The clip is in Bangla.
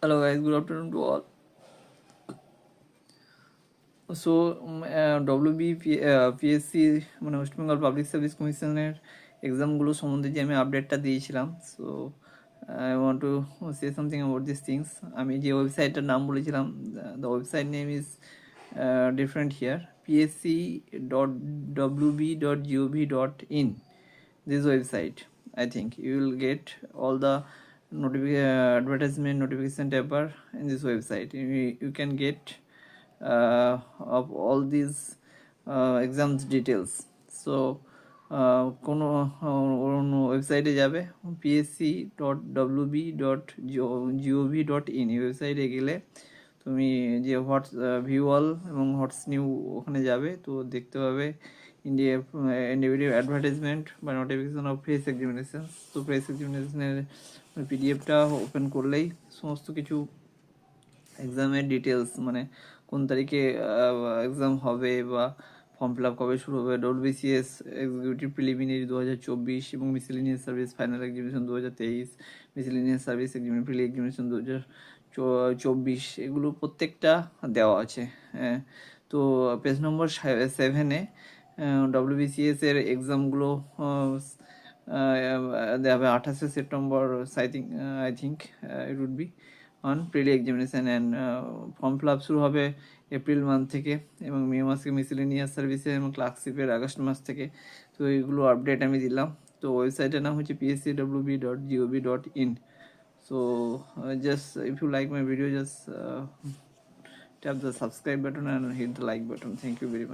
Hello guys, good afternoon to all. So PSC মানে ওয়েস্ট বেঙ্গল পাবলিক সার্ভিস কমিশনের এক্সামগুলো সম্বন্ধে যে আমি আপডেটটা দিয়েছিলাম, so I want to say something about this things. আমি যে ওয়েবসাইটটার নাম বলেছিলাম, the website name is different here, psc.wb.gov.in. This website, I think you will get all the advertisement notification paper in this website. You can get of all these exams details. So কোনো ওয়েবসাইটে যাবে, psc.wb.gov.in, এই ওয়েবসাইটে গেলে তুমি যে হোয়াটস ভিউ অল এবং হোয়াটস নিউ ওখানে যাবে, তো দেখতে পাবে ইন্ডিভিজুয়াল অ্যাডভার্টাইজমেন্ট বা নোটিফিকেশন অফ প্রেস এক্সামিনেশন। তো প্রেস এক্সামিনেশনের পিডিএফটা ওপেন করলেই সমস্ত কিছু এক্সামের ডিটেলস, মানে কোন তারিখে এক্সাম হবে বা ফর্ম ফিল আপ কবে শুরু হবে, ডব্লিউবিসিএস এক্সিকিউটিভ প্রিলিমিনারি 2024 এবং miscellaneous service final examination 2023, miscellaneous service pre examination 2024, এগুলো প্রত্যেকটা দেওয়া আছে। হ্যাঁ, তো পেজ নম্বর 7-এ ডব্লিউবিসিএস এর এক্সামগুলো দেওয়া হবে 28শে September. I think it would be on prelim examination and form fill up শুরু হবে এপ্রিল মান্থ থেকে, এবং মে মাসে মিসেলেনিয়াস সার্ভিসে এবং ক্লার্কশিপের আগস্ট মাস থেকে। তো এইগুলো আপডেট আমি দিলাম। তো ওয়েবসাইটের নাম হচ্ছে pscwb.gov.in. So just if you like my video, just tap the subscribe button and hit the like button. Thank you very much.